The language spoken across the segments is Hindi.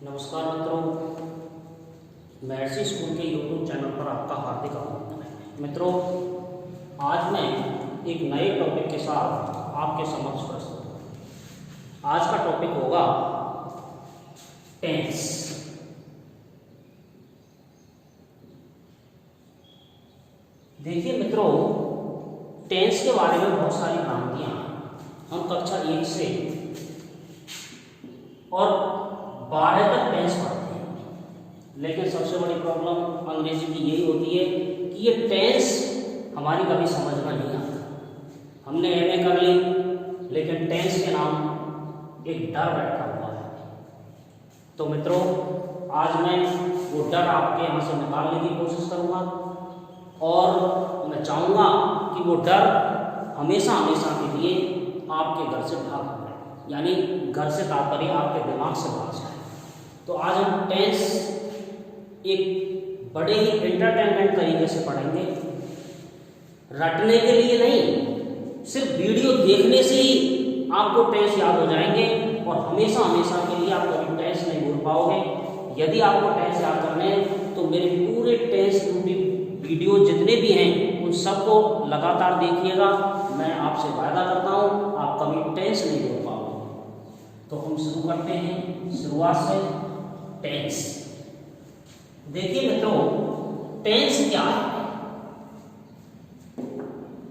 नमस्कार मित्रों, महर्षि स्कूल के यूट्यूब चैनल पर आपका हार्दिक अभिनंदन है। मित्रों, आज मैं एक नए टॉपिक के साथ आपके समक्ष प्रस्तुत हूँ। आज का टॉपिक होगा टेंस। देखिए मित्रों, टेंस के बारे में बहुत सारी भ्रांतियाँ हम कक्षा 1 से और 12 तक टेंस पढ़ते हैं, लेकिन सबसे बड़ी प्रॉब्लम अंग्रेजी की यही होती है कि ये टेंस हमारी कभी समझ में नहीं आता। हमने एमए कर ली, लेकिन टेंस के नाम एक डर बैठा हुआ है। तो मित्रों, आज मैं वो डर आपके यहाँ से निकालने की कोशिश करूँगा और मैं चाहूँगा कि वो डर हमेशा हमेशा के लिए आपके घर से भाग जाए, यानी घर से तात्पर्य आपके दिमाग से भाग जाए। तो आज हम टेंस एक बड़े ही एंटरटेनमेंट तरीके से पढ़ेंगे, रटने के लिए नहीं, सिर्फ वीडियो देखने से ही आपको टेंस याद हो जाएंगे और हमेशा हमेशा के लिए आप कभी टेंस नहीं भूल पाओगे। यदि आपको टेंस याद करने हैं तो मेरे पूरे टेंस वीडियो जितने भी हैं उन सबको लगातार देखिएगा। मैं आपसे वादा करता हूँ आप कभी टेंस नहीं भूल पाओगे। तो हम शुरू करते हैं शुरुआत से। टेंस, देखिए मित्रों, टेंस क्या है?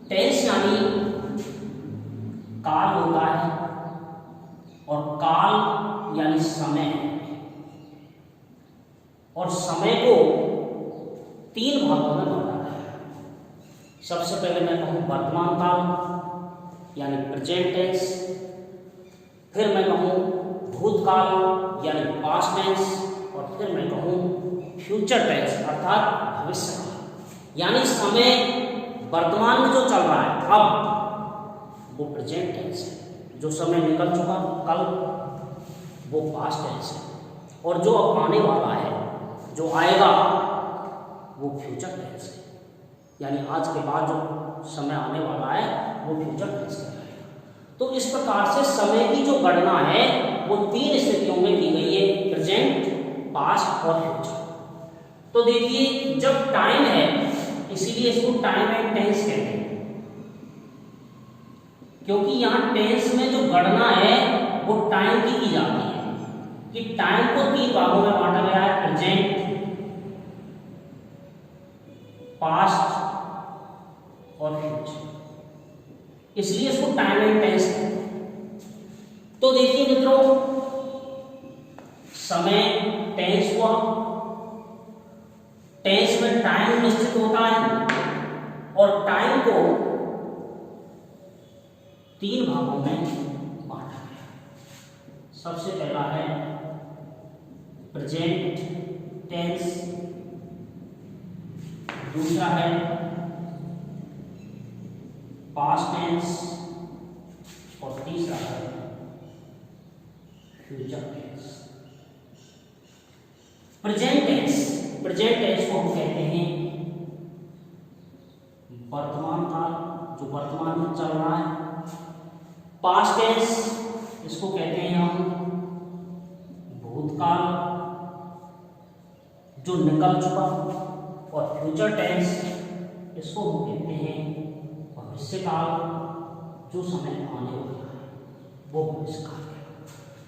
टेंस यानी काल होता है, और काल यानी समय, और समय को 3 भागों में बांटा है। सबसे पहले मैं कहूँ वर्तमान काल यानी प्रेजेंट टेंस, फिर मैं कहूँ भूतकाल यानी पास्ट टेंस, और फिर मैं कहूँ फ्यूचर टेंस अर्थात भविष्य काल। यानी समय वर्तमान में जो चल रहा है अब वो प्रेजेंट टेंस है, जो समय निकल चुका कल वो पास्ट टेंस है, और जो अब आने वाला है, जो आएगा वो फ्यूचर टेंस है। यानी आज के बाद जो समय आने वाला है वो फ्यूचर टेंस है। तो इस प्रकार से समय की जो गणना है वो 3 स्थितियों में की गई है, प्रेजेंट, पास्ट और फ्यूचर। तो देखिए, जब टाइम है, इसीलिए इसको टाइम एंड टेंस कहते हैं, क्योंकि यहाँ टेंस में जो गणना है वो टाइम की जाती है कि टाइम को 3 भागों में बांटा गया है, प्रेजेंट, पास्ट और फ्यूचर, इसलिए इसको टाइम एंड टेंस कहते हैं। तो देखिए मित्रों, समय टेंस हुआ, टेंस में टाइम निश्चित होता है, और टाइम को 3 भागों में बांटा गया। सबसे पहला है प्रेजेंट टेंस, दूसरा है पास्ट टेंस, और तीसरा है फ्यूचर टेंस। प्रेजेंट टेंस को हम कहते हैं वर्तमान काल, जो वर्तमान में चल रहा है। पास्ट टेंस इसको कहते हैं हम भूतकाल, जो निकल चुका, और फ्यूचर टेंस इसको हम कहते हैं भविष्य काल, जो समय आने वाला है वो भविष्य काल है।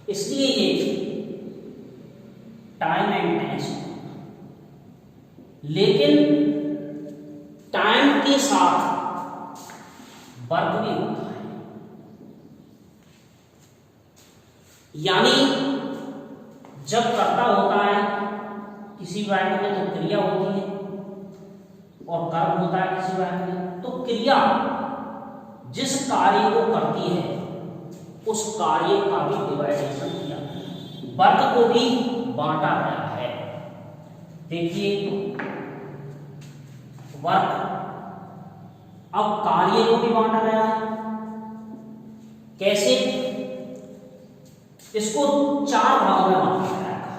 इसलिए ये टाइम एंड टेंस, लेकिन टाइम के साथ वर्क भी होता है। यानी जब कर्ता होता है किसी वाक्य में तो क्रिया होती है, और कर्म होता है किसी वाक्य में तो क्रिया जिस कार्य को करती है उस कार्य का भी डिवाइडेशन किया, वर्क को भी बांटा गया है। देखिए, वर्क, अब कार्य को भी बांटा गया है। कैसे? इसको 4 भागों में बांटा गया है।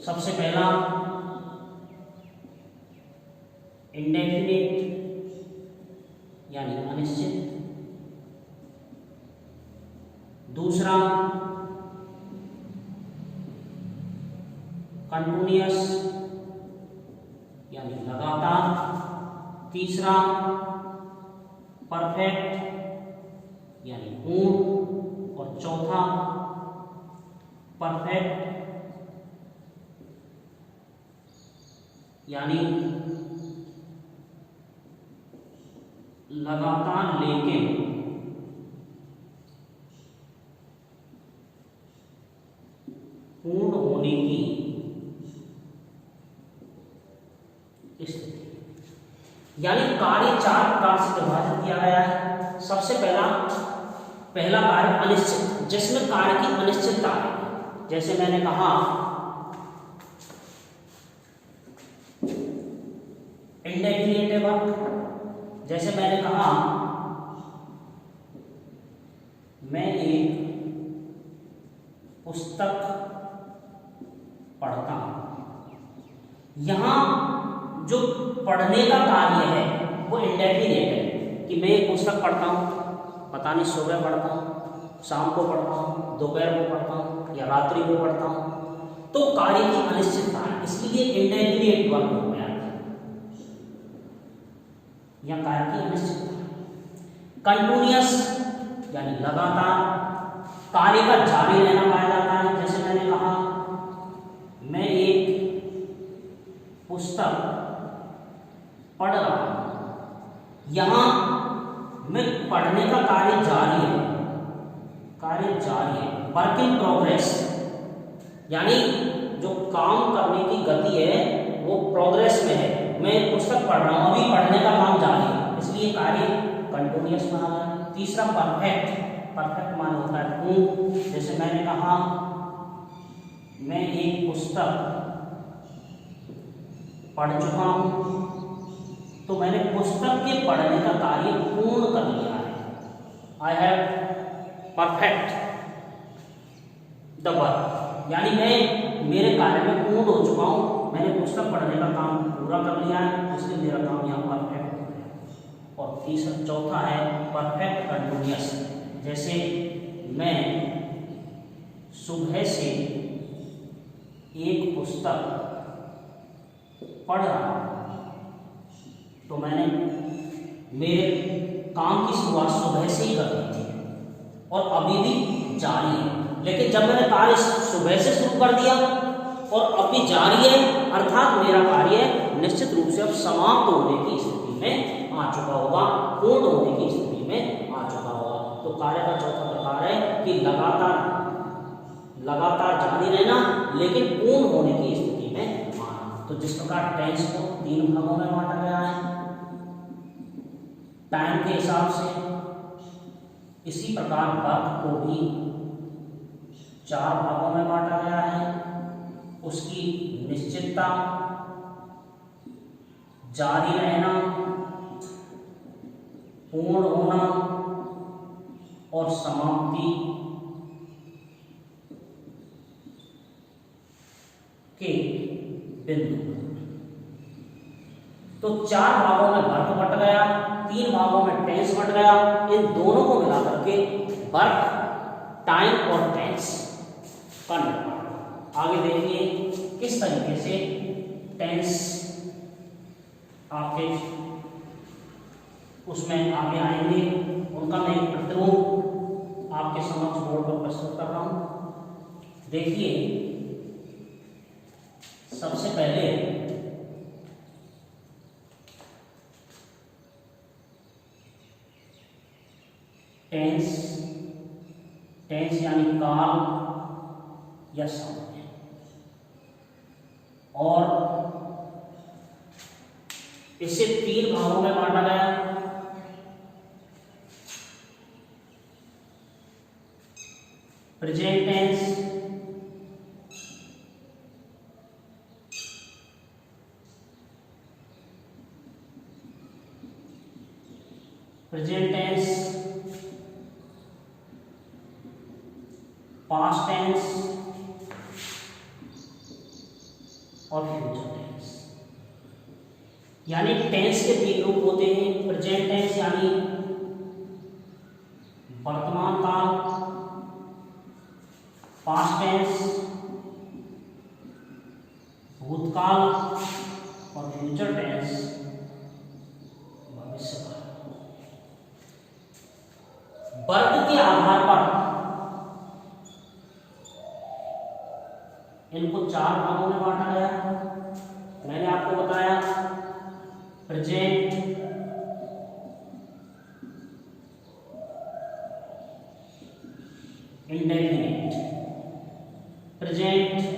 सबसे पहला इंडेफिनिट यानी अनिश्चित, दूसरा कंटिन्यूअस यानी लगातार, तीसरा परफेक्ट यानी पूर्ण, और चौथा परफेक्ट यानी लगातार लेकिन पूर्ण होने की स्थिति। यानी कार्य 4 प्रकार से विभाजित किया गया है। सबसे पहला कार्य अनिश्चित, जिसमें कार्य की अनिश्चितता है। जैसे मैंने कहा इंडेफिनिट वर्ब, जैसे मैंने कहा मैं एक पुस्तक पढ़ता हूं। यहां जो पढ़ने का कार्य है वो इंडेफिनिट है कि मैं एक पुस्तक पढ़ता हूं, पता नहीं सुबह पढ़ता हूं, शाम को पढ़ता हूं, दोपहर को पढ़ता हूं या रात्रि को पढ़ता हूं, तो कार्य की अनिश्चितता है, इसलिए इंडेफिनिट वर्ब हो गया या कार्य की अनिश्चितता। कंटिन्यूअस यानी लगातार, कार्य का जारी रहना पाया जाता है। जैसे मैंने कहा मैं एक पुस्तक पढ़ रहा हूं, यहां मैं पढ़ने का कार्य जारी है, वर्क इन प्रोग्रेस, यानी जो काम करने की गति है वो प्रोग्रेस में है। मैं पुस्तक पढ़ रहा हूं, अभी पढ़ने का काम जारी है, इसलिए कार्य कंटिन्यूअस माना है। तीसरा परफेक्ट माना होता है पूर्ण। जैसे मैंने कहा मैं एक पुस्तक पढ़ चुका हूं, तो मैंने पुस्तक के पढ़ने का कार्य पूर्ण कर लिया है। I have perfect the work, यानी मैं मेरे कार्य में पूर्ण हो चुका हूं, मैंने पुस्तक पढ़ने का काम पूरा कर लिया है, इसलिए मेरा काम यहाँ परफेक्ट हो गया। और चौथा है परफेक्ट कंटिन्यूअस। जैसे मैं सुबह से एक पुस्तक पढ़ रहा हूं, तो मैंने मेरे काम की शुरुआत सुबह से ही कर दी थी और अभी भी जारी है। लेकिन जब मैंने कार्य सुबह से शुरू कर दिया और अभी जारी है, अर्थात मेरा कार्य निश्चित रूप से अब समाप्त होने की स्थिति में आ चुका होगा, पूर्ण होने की स्थिति में आ चुका होगा। तो कार्य का चौथा प्रकार है कि लगातार जारी रहना लेकिन पूर्ण होने की स्थिति में आना। तो जिस प्रकार टेंस को 3 भागों में बांटा गया है टाइम के हिसाब से, इसी प्रकार वर्ब को भी 4 भागों में बांटा गया है। उसकी निश्चितता, जारी रहना, पूर्ण होना और समाप्ति के बिंदु। तो 4 भागों में वर्ब बट गया, 3 भागों में टेंस बट गया। इन दोनों को मिलाकर के वर्ब, टाइम और टेंस का निर्माण। आगे देखिए किस तरीके से टेंस आपके उसमें आगे आएंगे, उनका मैं एक प्रतिरूप आपके समक्ष बोर्ड पर प्रस्तुत कर रहा हूं। देखिए सबसे पहले टेंस यानी काल या समय, और इसे 3 भागों में बांटा गया। प्रेजेंट टेंस, पास्ट टेंस और फ्यूचर टेंस। यानी टेंस के 3 रूप होते हैं। प्रेजेंट टेंस यानी वर्तमान काल, पास्ट टेंस भूतकाल और फ्यूचर टेंस भविष्यकाल। वर्ग के आधार पर इनको 4 भागों में बांटा गया। मैंने आपको बताया present, indefinite, present,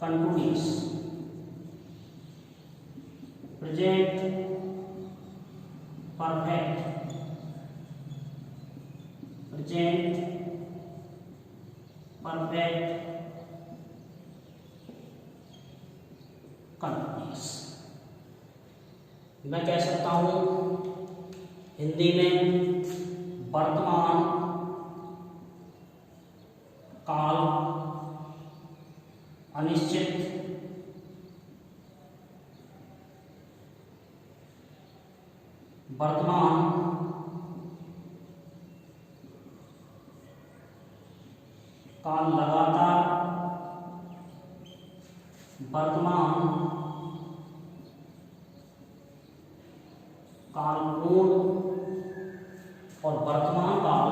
continuous, present perfect, present perfect continuous. मैं कह सकता हूं हिंदी में वर्तमान काल, अनिश्चित, वर्तमान काल लगातार, वर्तमान काल पूर्ण और वर्तमान काल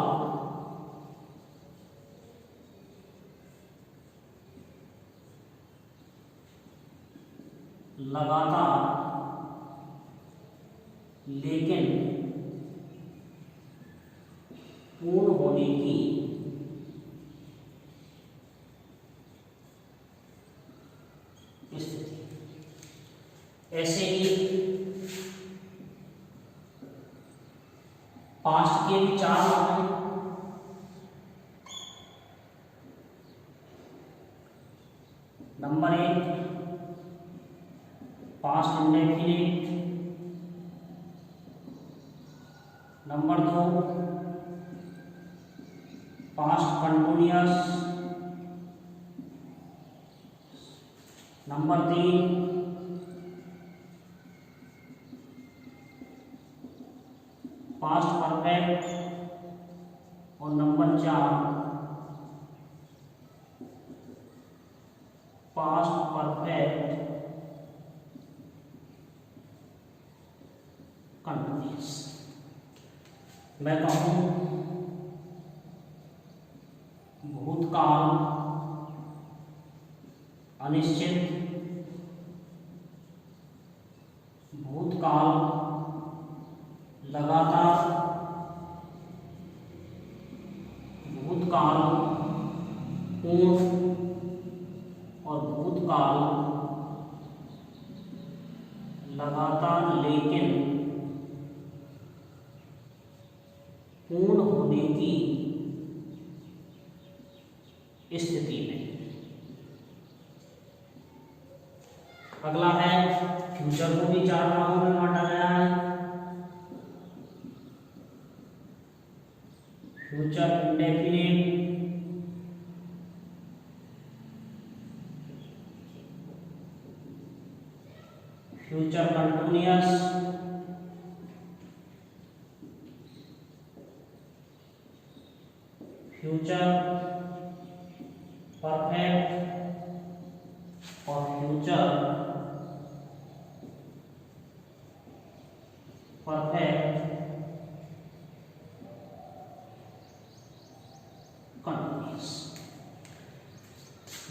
लगातार लेकिन पूर्ण होने की स्थिति। ऐसे ही पास्ट के भी 4 नाम हैं। Number 1 past indefinite, number 2 past continuous, number 3 past perfect और नंबर 4 पास्ट परफेक्ट कंटिन्यूअस। मैं कहूँ भूतकाल अनिश्चित, भूतकाल लगातार, भूतकाल पूर्ण और भूतकाल लगातार लेकिन पूर्ण होने की स्थिति में। अगला है फ्यूचर को भी 4 भागों में बांटा गया है। Future indefinite, future continuous, future perfect और फ्यूचर परफेक्ट कंटिन्यूअस।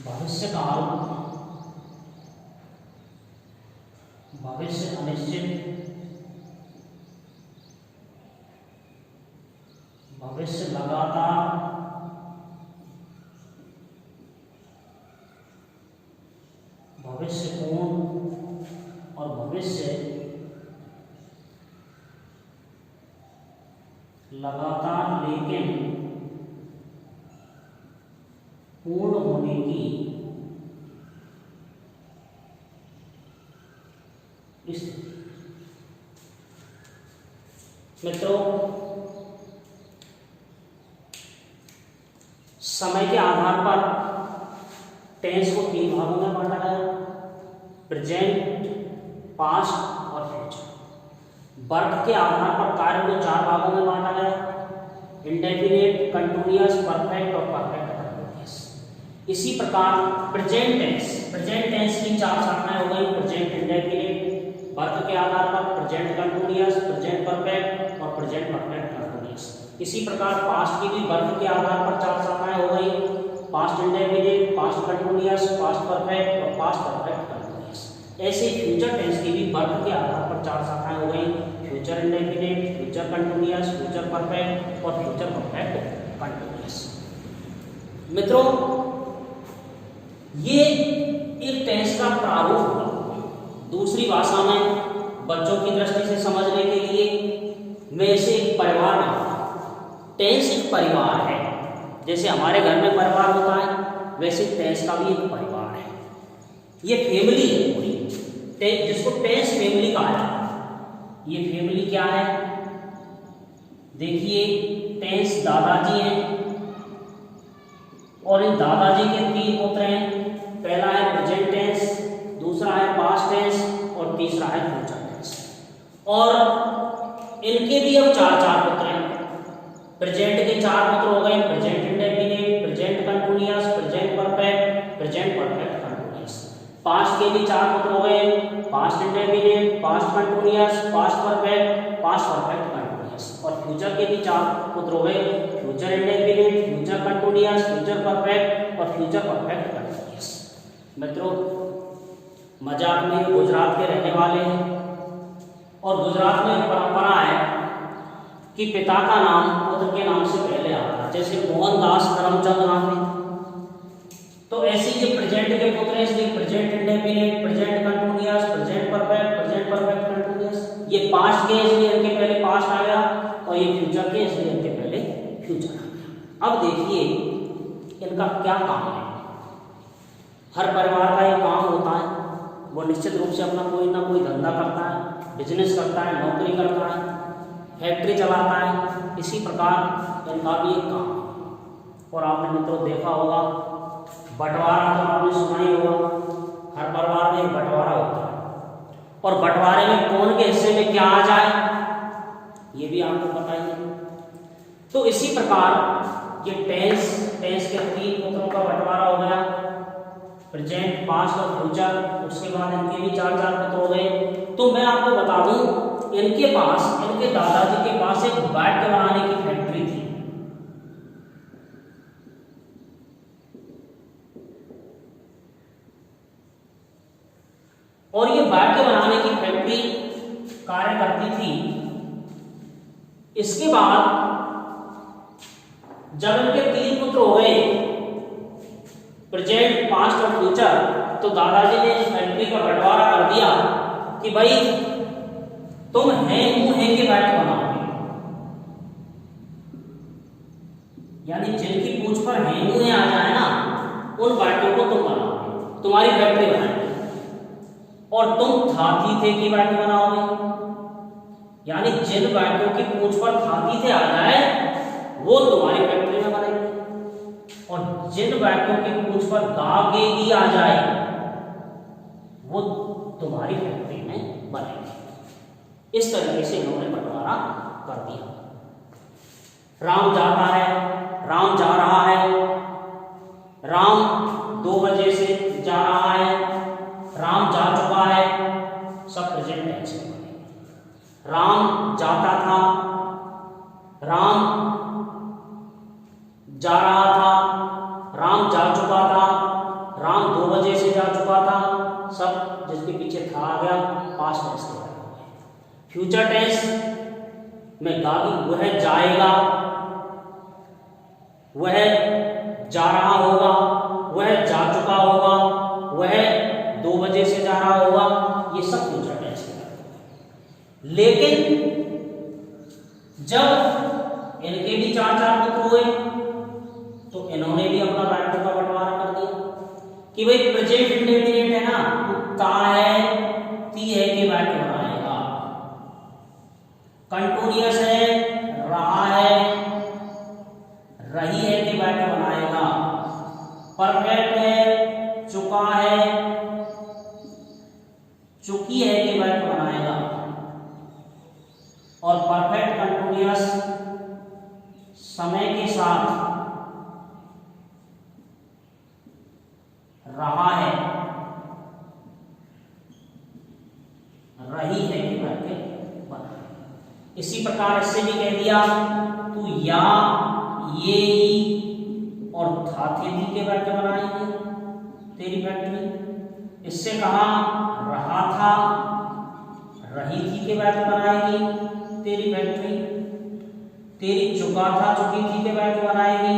भविष्यकाल भविष्य अनिश्चित, भविष्य लगातार, भविष्य पूर्ण और भविष्य लगातार लेकिन पूर्ण होने की स्थिति। मित्रों, समय के आधार पर टेंस को 3 भागों में बांटा गया, प्रेजेंट, पास्ट और फ्यूचर। वर्ग के आधार पर कार्य को 4 भागों में बांटा गया, इंडेफिनिट, कंटिन्यूअस, परफेक्ट और परफेक्ट कंटिन्यूअस। इसी प्रकार प्रेजेंट टेंस की चार शाखाएं हो गई, प्रेजेंट इंडेफिनिट वर्ब के आधार पर, प्रेजेंट कंटिन्यूअस, प्रेजेंट परफेक्ट और प्रेजेंट परफेक्ट कंटिन्यूअस। इसी प्रकार पास्ट की भी वर्ब के आधार पर चार शाखाएं हो गई, past indefinite, past continuous, past perfect और पास्ट परफेक्ट कंटिन्यूअस। ऐसे फ्यूचर टेंस की भी वर्ब के आधार पर चार शाखाएं हो गई, future indefinite, future continuous, future perfect और फ्यूचर परफेक्ट कंटिन्यूअस। मित्रों, ये एक टेंस का प्रारूप हुआ। दूसरी भाषा में बच्चों की दृष्टि से समझने के लिए मैं इसे एक परिवार मानता हूं। टेंस एक परिवार है, जैसे हमारे घर में परिवार होता है वैसे टेंस का भी एक परिवार है। ये फैमिली है पूरी, जिसको टेंस फैमिली कहा जाता है। ये फैमिली क्या है? देखिए, टेंस दादाजी हैं और इन दादाजी के तीन पुत्र हैं। पहला है प्रेजेंट टेंस, दूसरा है पास्ट टेंस और तीसरा है फ्यूचर टेंस। और इनके भी अब चार चार पुत्र हैं। प्रेजेंट के चार पुत्र हो गए, present indefinite, present continuous, present perfect, present perfect continuous. Past के भी चार पुत्र हो गए, past indefinite, past continuous, past perfect, past perfect continuous. और फ्यूचर के भी चार पुत्र हो गए, future indefinite, future continuous, future perfect और फ्यूचर परफेक्ट कंटिन्यूअस। मित्रों, मजाक में गुजरात के रहने वाले हैं और गुजरात में एक परंपरा है कि पिता का नाम पुत्र के नाम से पहले आता है, जैसे मोहनदास करमचंद नाम है। तो ऐसे ये प्रेजेंट के पुत्र हैं, इसलिए present indefinite, present continuous, present perfect, present perfect continuous. ये पास्ट के इसलिए इनके पहले पास्ट आ गया और ये फ्यूचर के इसलिए इनके पहले फ्यूचर आ गया। अब देखिए इनका क्या काम है। हर परिवार का एक काम होता है, वो निश्चित रूप से अपना कोई ना कोई धंधा करता है, बिजनेस करता है, नौकरी करता है, फैक्ट्री चलाता है। इसी प्रकार इनका भी एक काम है। और आपने मित्रों देखा होगा, बंटवारा तो आपने सुना ही होगा। हर परिवार में एक बंटवारा होता है और बंटवारे में कौन के हिस्से में क्या आ जाए ये भी आपको पता ही है। तो इसी प्रकार ये टेंस के तीन पुत्रों का बंटवारा हो गया, प्रेजेंट, पास्ट और फ्यूचर। उसके बाद इनके भी चार चार पुत्र हो गए। तो मैं आपको बता दूं, इनके दादाजी के पास एक बैट बनाने की फैक्ट्री थी। और ये बैट बनाने की फैक्ट्री कार्य करती थी। इसके बाद जब इनके तीन पुत्र हो गए, प्रेजेंट, पास्ट और फ्यूचर, तो दादाजी ने इस फैक्ट्री का बंटवारा कर दिया कि भाई तुम है के बैट बनाओगे, यानी जिनकी पूंछ पर है आ जाए ना, उन बैटों को तुम बनाओगे, तुम्हारी फैक्ट्री बनाएंगे। और तुम हाथी थे की बैट बनाओगे, यानी जिन बैटों की पूंछ पर हाथी थे आ जाए वो तुम्हारी फैक्ट्री में बनेंगे। और जिन बैटों की पूंछ पर गागी आ जाए वो तुम्हारी फैक्ट्री में बनेंगे। इस तरीके से इन्होंने बंटवारा कर दिया। राम जाता है, राम जा रहा है, राम 2 बजे से जा रहा है, राम जा चुका है, सब प्रेजेंट टेंस में बनेंगे। राम जाता था, राम जा रहा था, राम जा चुका था, राम 2 बजे से जा चुका था, सब जिसके पीछे था आ गया, पास्ट टेंस के बारे में। फ्यूचर टेंस में गागी वह जाएगा, वह जा रहा होगा, वह जा चुका होगा, वह 2 बजे से जा रहा होगा, ये सब फ्यूचर टेंस के बारे में। लेकिन जब इनके भी चार चार पुत्र हुए तो इन्होंने भी अपना बैटों का बंटवारा कर दिया कि भाई प्रेजेंट इंडेफिनिट है ना, ता है, ती है के बैट बनाएगा। कंटिन्यूअस है, रहा है, रही है के बैट बनाएगा। परफेक्ट है, चुका है, चुकी है के बैट बनाएगा। और परफेक्ट कंटिन्यूअस रही है कि वाक्य बना। इसी प्रकार इससे भी कह दिया तू या, ये, और था थे थी के वाक्य बनाएंगे तेरी फैक्ट्री। इससे कहा रहा था, रही थी के वाक्य बनाएगी तेरी फैक्ट्री। तेरी चुका था, चुकी थी के वाक्य बनाएगी।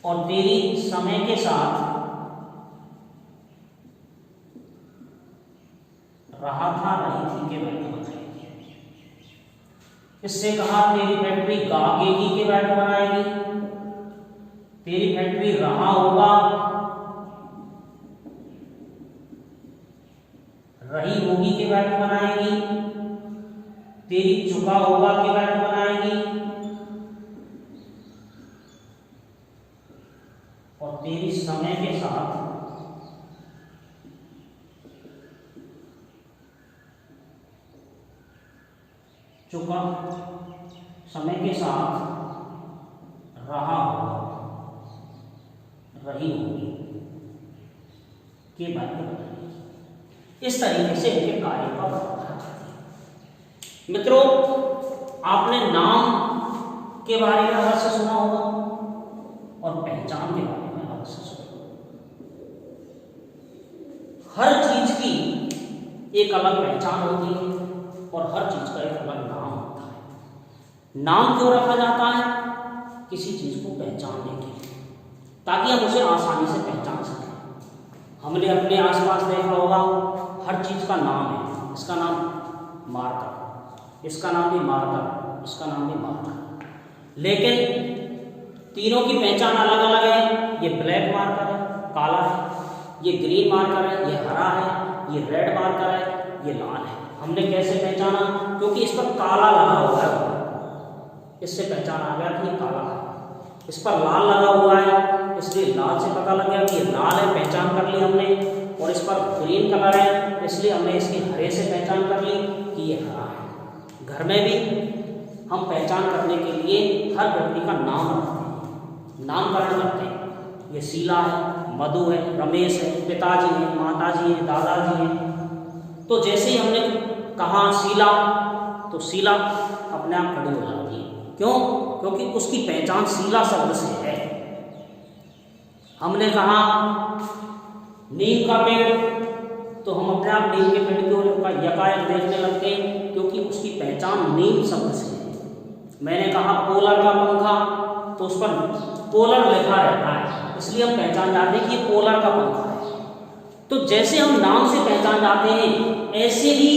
और तेरी समय के साथ रहा था, रही थी के वाक्य बनाएगी। इससे कहा तेरी फैक्ट्री गागेगी के वाक्य बनाएगी। तेरी फैक्ट्री रहा होगा, रही होगी के वाक्य बनाएगी। तेरी चुका होगा के वाक्य बनाएगी। और तेरी समय के साथ चुका, समय के साथ रहा होगा, रही होगी के वाक्य बनाएगी। इस तरीके से इनके कार्य का वर्णन करती है। मित्रों, आपने नाम के बारे में अलग से सुना होगा और पहचान के बारे में अलग से सुना होगा। हर चीज की एक अलग पहचान होती है और हर चीज का एक अलग नाम होता है। नाम क्यों रखा जाता है? किसी चीज को पहचानने के लिए, ताकि हम उसे आसानी से पहचान सकें। हमने अपने आसपास देखा होगा, हर चीज का नाम है। इसका नाम मार्कर, इसका नाम भी मार्कर, इसका नाम भी मार्कर, लेकिन तीनों की पहचान अलग अलग है। ये ब्लैक मार्कर है, काला है। ये ग्रीन मार्कर है, ये हरा है। ये रेड मार्कर है, ये लाल है। हमने कैसे पहचाना? क्योंकि इस पर काला लगा हुआ है, इससे पहचान आ गया कि ये काला है। इस पर लाल लगा हुआ है, इसलिए लाल से पता लग गया कि ये लाल है, पहचान कर ली हमने। और इस पर ग्रीन कलर है, इसलिए हमने इसकी हरे से पहचान कर ली कि ये हरा है। घर में भी हम पहचान करने के लिए हर व्यक्ति का नाम रखते हैं, नामकरण करते हैं। ये शीला है, मधु है, रमेश है, पिताजी है, माताजी है, दादाजी है। तो जैसे ही हमने कहा शीला, तो शीला अपने आप खड़ी हो जाती है। क्यों? क्योंकि उसकी पहचान शीला शब्द से है। हमने कहा नीम का पेड़, तो हम अपने आप नीम के पेड़ को यकायक देखने लगते हैं, क्योंकि उसकी पहचान नीम शब्द से है। मैंने कहा पोलर का पंखा, तो उस पर पोलर लिखा रहता है, इसलिए हम पहचान जाते हैं कि ये पोलर का पंखा है। तो जैसे हम नाम से पहचान जाते हैं, ऐसे ही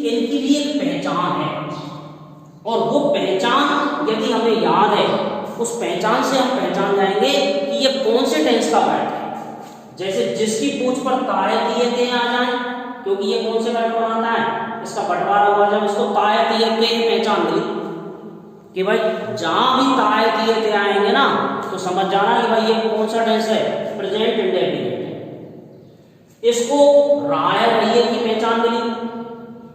इनकी भी एक पहचान है। और वो पहचान यदि हमें याद है, उस पहचान से हम पहचान जाएंगे कि ये कौन से टेंस का वर्ड है। जैसे जिसकी पूंछ पर ताय तिये ते आ जाए, क्योंकि ये कौन से वर्ड बनाता है, इसका बंटवारा हुआ। जब इसको ताय तिये ते पहचान मिली कि भाई जहां भी ताय तिये ते आएंगे ना, तो समझ जाना कि भाई ये कौन सा टेंस है, प्रेजेंट इंडेफिनिट है। इसको राय रहिए की पहचान मिली,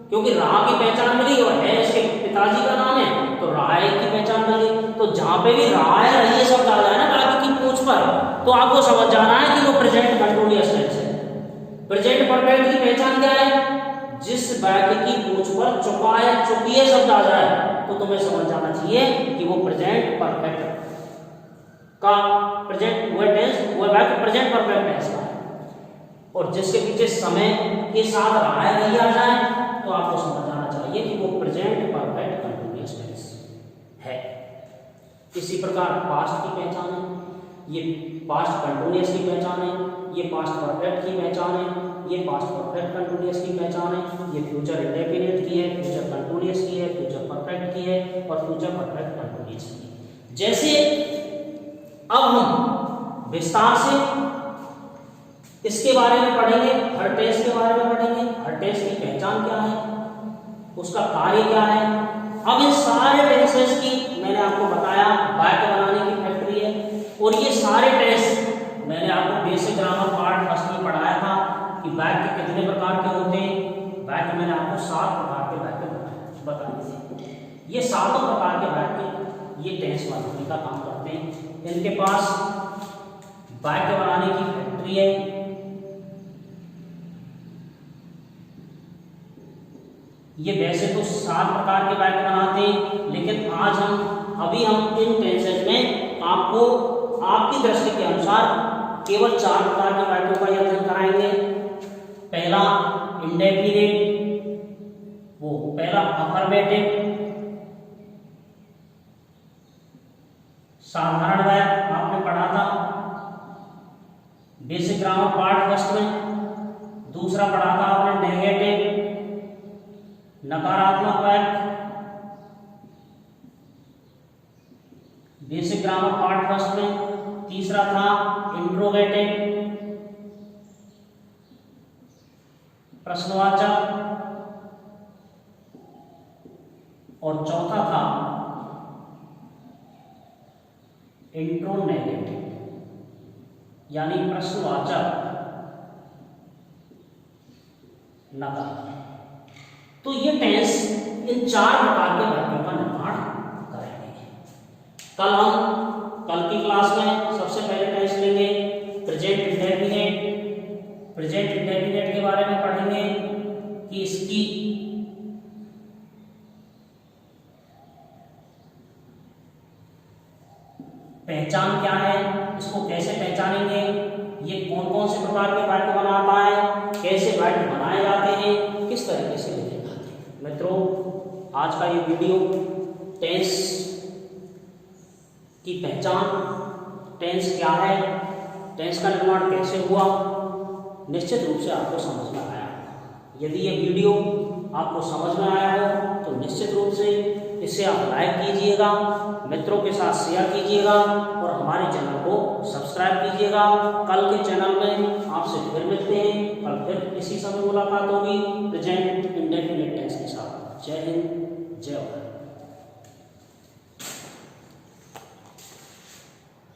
क्योंकि राह की पहचान मिली और है इसके पिताजी का नाम है, तो राय की पहचान मिली। तो जहां पे भी राय रहिए शब्द आ जाए ना बाकी की पूंछ पर, तो आपको समझ जाना है कि वो प्रेजेंट कंटिन्यूअस टेंस है। प्रेजेंट परफेक्ट की पहचान क्या है? जिस वाक्य की पूंछ पर चुका या चुकिए शब्द आ जाए, तो तुम्हें समझ जाना चाहिए कि वो प्रेजेंट परफेक्ट का प्रेजेंट वह टेंस, वह वाक्य प्रेजेंट परफेक्ट टेंस का है। और जिसके पीछे समय के साथ राय नहीं आ जाए, तो आपको समझ जाना चाहिए कि वो प्रेजेंट परफेक्ट कंटिन्यूअस टेंस है। इसी प्रकार पास्ट की पहचान है, ये पास्ट कंटिन्यूअस की पहचान है, ये पास्ट परफेक्ट की पहचान है, ये पास्ट परफेक्ट कंटिन्यूअस की पहचान है, ये फ्यूचर इंडेफिनिट की है, फ्यूचर कंटिन्यूअस की है, फ्यूचर परफेक्ट की है और फ्यूचर परफेक्ट कंटिन्यूअस की है। जैसे अब हम विस्तार से इसके बारे में पढ़ेंगे, हर टेंस के बारे में पढ़ेंगे। हर टेंस की पहचान क्या है, उसका कार्य क्या है। अब इन सारे टेंसेस की मैंने आपको बताया वाक्य बनाने की फैक्ट्री है। और ये सारे टेंस मैंने आपको बेसिक ग्रामर पार्ट फर्स्ट में पढ़ाया था कि वाक्य कितने प्रकार के होते हैं। वाक्य मैंने आपको 7 प्रकार के वाक्य बताए थे। ये सातों प्रकार के वाक्य ये टेंस बनाने का काम करते हैं। इनके पास वाक्य बनाने की फैक्ट्री है। ये वैसे तो 7 प्रकार के वाक्य बनाते हैं, लेकिन आज अभी हम इन टेंसेज में आपको आपकी दृष्टि के अनुसार केवल 4 प्रकार के वाक्यों का अध्ययन कराएंगे। पहला इंडेफिनिट, वो पहला अफर्मेटिव, साधारण वाक्य आपने पढ़ा था बेसिक ग्रामर पार्ट फर्स्ट में। दूसरा पढ़ा था आपने नेगेटिव, नकारात्मक वाक्य, बेसिक ग्रामर पार्ट फर्स्ट में। तीसरा था इंट्रोगेटिव, प्रश्नवाचक, और चौथा था इंट्रोनेगेटिव यानी प्रश्नवाचक नकार। तो ये टेंस इन 4 प्रकार के वाक्यों का निर्माण करेंगे। कल की क्लास में सबसे पहले टेंस लेंगे प्रेजेंट इंडेफिनिट। प्रेजेंट इंडेफिनिट के बारे में पढ़ेंगे कि इसकी पहचान क्या है, इसको कैसे पहचानेंगे, ये कौन कौन से प्रकार के वाक्य बनाता है, कैसे वाक्य बनाए जाते हैं, किस तरीके से लिखे जाते हैं। मित्रों, आज का ये वीडियो टेंस की पहचान, टेंस क्या है, टेंस का निर्माण कैसे हुआ, निश्चित रूप से आपको समझ में आया। यदि ये वीडियो आपको समझ में आया हो तो निश्चित रूप से इसे आप लाइक कीजिएगा, मित्रों के साथ शेयर कीजिएगा और हमारे चैनल को सब्सक्राइब कीजिएगा। कल के चैनल में आपसे फिर मिलते हैं, कल फिर इसी समय मुलाकात होगी प्रेजेंट इंडेफिनिट टेंस के साथ। जय हिंद।